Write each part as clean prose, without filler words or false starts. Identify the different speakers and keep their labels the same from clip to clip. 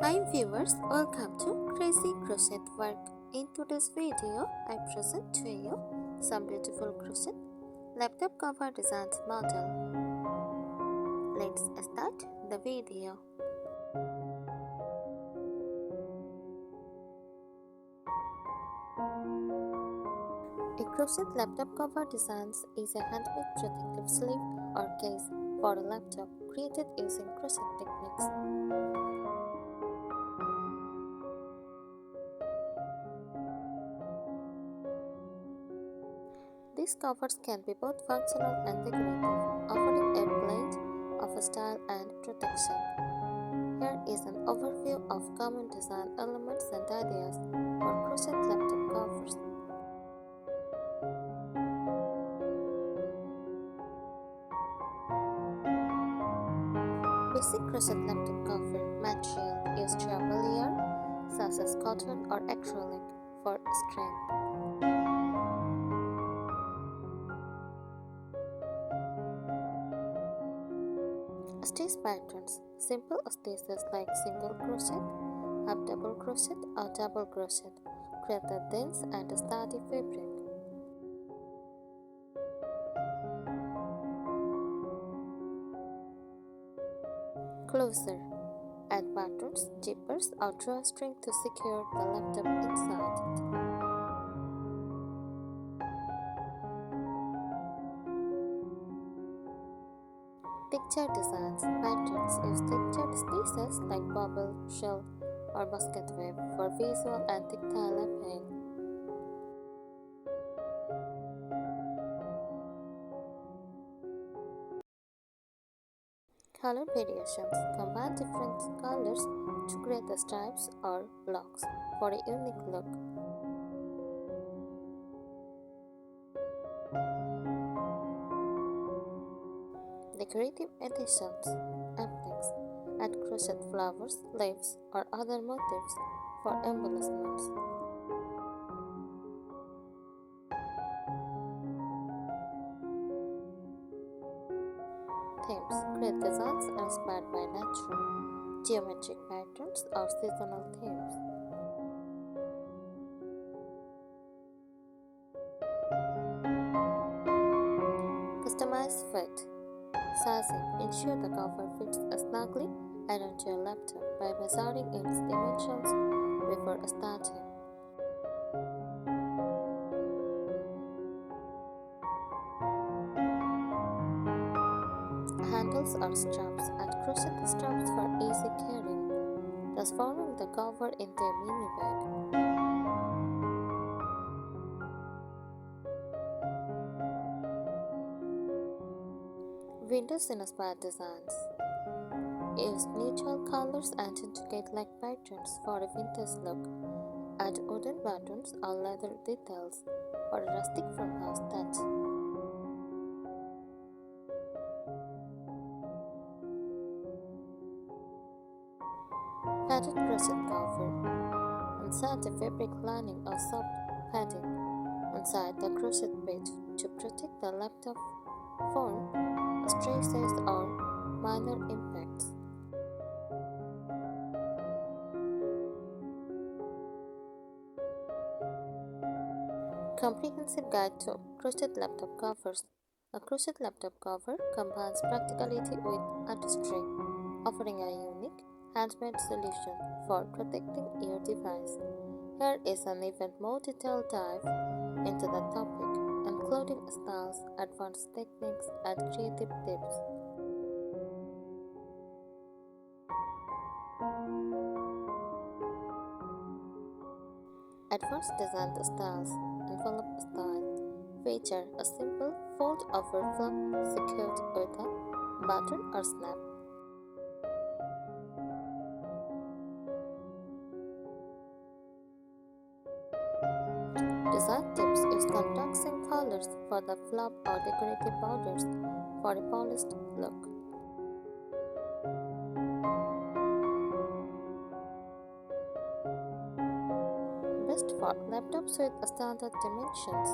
Speaker 1: Hi viewers, welcome to Crazy Crochet Work. In today's video, I present to you some beautiful crochet laptop cover designs model. Let's start the video. A crochet laptop cover designs is a handmade protective sleeve or case for a laptop created using crochet techniques. These covers can be both functional and decorative, offering a blend of style and protection. Here is an overview of common design elements and ideas for crochet laptop covers. Basic crochet laptop cover material use travel yarn such as cotton or acrylic for strength. Stitch patterns. Simple stitches like single crochet, half double crochet or double crochet create a dense and sturdy fabric. Closer. Add patterns, zippers or drawstring to secure the laptop inside it. Texture designs. Patterns use textured stitches like bubble, shell, or basket weave for visual and tactile appeal. Color variations. Combine different colors to create the stripes or blocks for a unique look. Decorative additions. Appliques. Add crochet flowers, leaves, or other motifs for embellishments. Themes. Create designs inspired by natural, geometric patterns or seasonal themes. Customize fit. Sizing. Ensure the cover fits snugly around your laptop by measuring its dimensions before starting. Handles or straps. Add crochet straps for easy carrying, transforming the cover into a mini bag. Windows inspired designs. Use neutral colors and intricate-like patterns for a vintage look. Add wooden buttons or leather details for a rustic farmhouse touch. Padded crochet cover. Insert a fabric lining or soft padding inside the crochet page to protect the laptop from stresses or minor impacts. Comprehensive Guide to Crochet Laptop Covers. A crochet laptop cover combines practicality with artistry, offering a unique handmade solution for protecting your device. Here is an even more detailed dive into the topic, including styles, advanced techniques, and creative tips. Advanced design styles. Envelope style feature a simple fold-over flap secured with a button or snap. Design tips use contrasting colors for the flap or decorative borders for a polished look. Best for laptops with standard dimensions.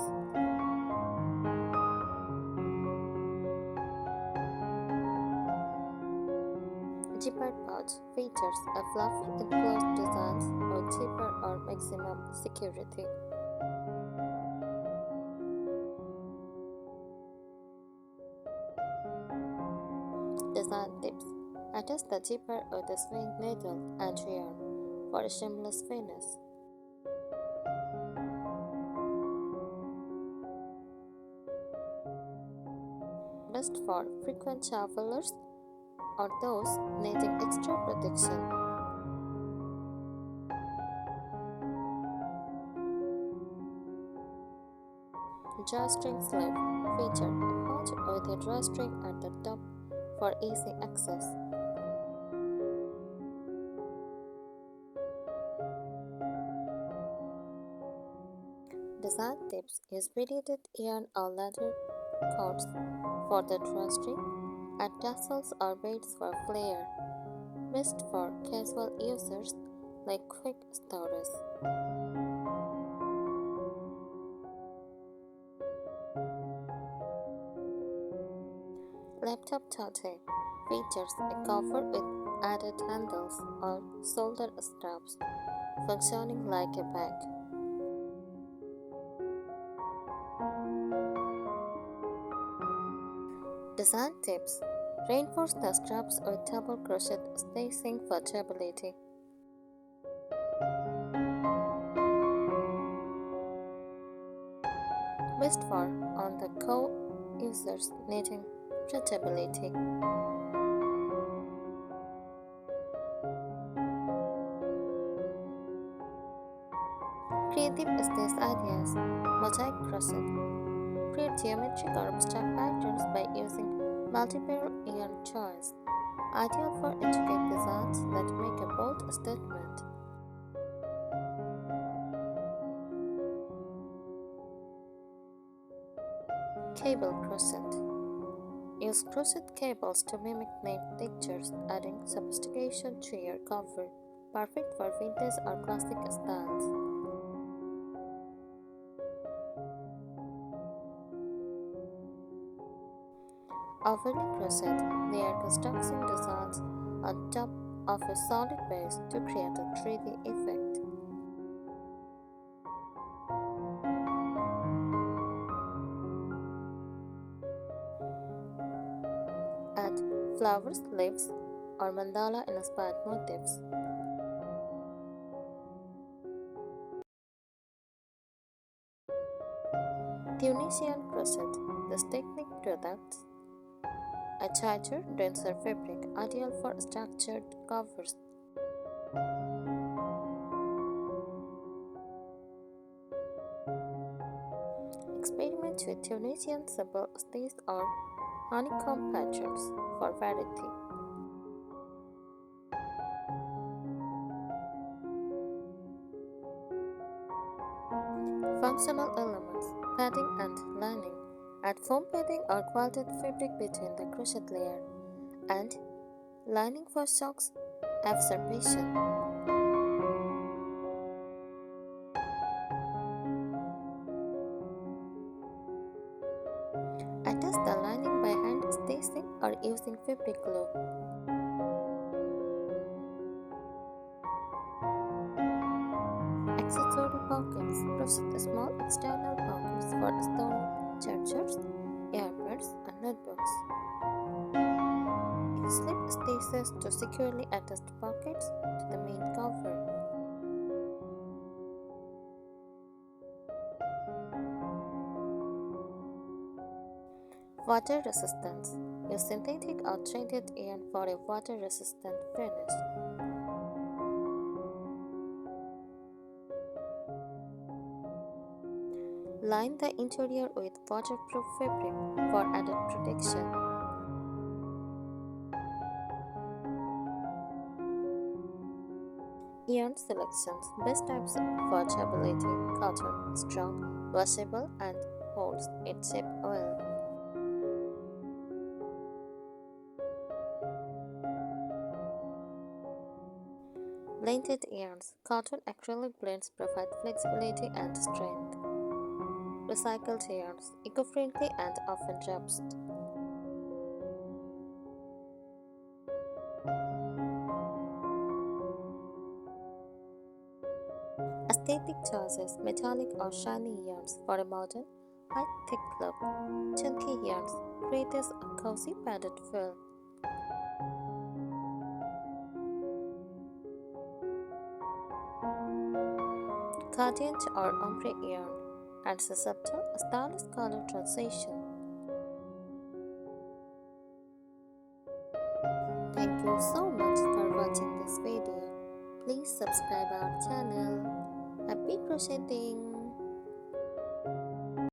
Speaker 1: Zippered pouch features a fluffy enclosed designs or zipper or maximum security. Design tips: attach the zipper with a swing needle and yarn for a seamless finish. Best for frequent travelers or those needing extra protection. Drawstring sleeve feature a pouch with a drawstring at the top for easy access. Design tips: use beaded yarn or leather cords for the drawstring and tassels or beads for flare. Best for casual users like quick storage. Laptop tote features a cover with added handles or shoulder straps, functioning like a bag. Design tips: reinforce the straps with double crochet stitching for durability. Best for on-the-go users needing stretchability. Creative stitch ideas: mosaic crochet. Create geometric or abstract patterns by using multiple yarn choice, ideal for intricate designs that make a bold statement. Cable crochet. Use crochet cables to mimic nail textures, adding sophistication to your cover. Perfect for vintage or classic styles. Overlay crochet. Layer construction designs on top of a solid base to create a 3D effect. Add flowers, leaves, or mandala inspired motifs. Tunisian crochet. This technique products a tighter, denser fabric, ideal for structured covers. Experiment with Tunisian simple stitch or honeycomb patterns for variety. Functional elements: padding and lining. Add foam padding or quilted fabric between the crochet layer and lining for socks absorption. Attach the lining by hand stitching or using fabric glue. Accessory pockets. Crochet small external pockets for storing chargers, earbuds, and notebooks. Use slip stitches to securely attach pockets to the main cover. Water resistance. Use synthetic or treated yarn for a water-resistant finish. Line the interior with waterproof fabric for added protection. Yarn selections. Best types for durability: cotton, strong, washable, and holds its shape well. Blended yarns. Cotton acrylic blends provide flexibility and strength. Recycled yarns. Eco-friendly and often repurposed. Aesthetic choices: metallic or shiny yarns for a modern, high-tech look. Chunky yarns create a cozy padded feel. Cottage or ombre yarn adds a subtle, stylish color transition. Thank you so much for watching this video. Please subscribe our channel. Happy crocheting!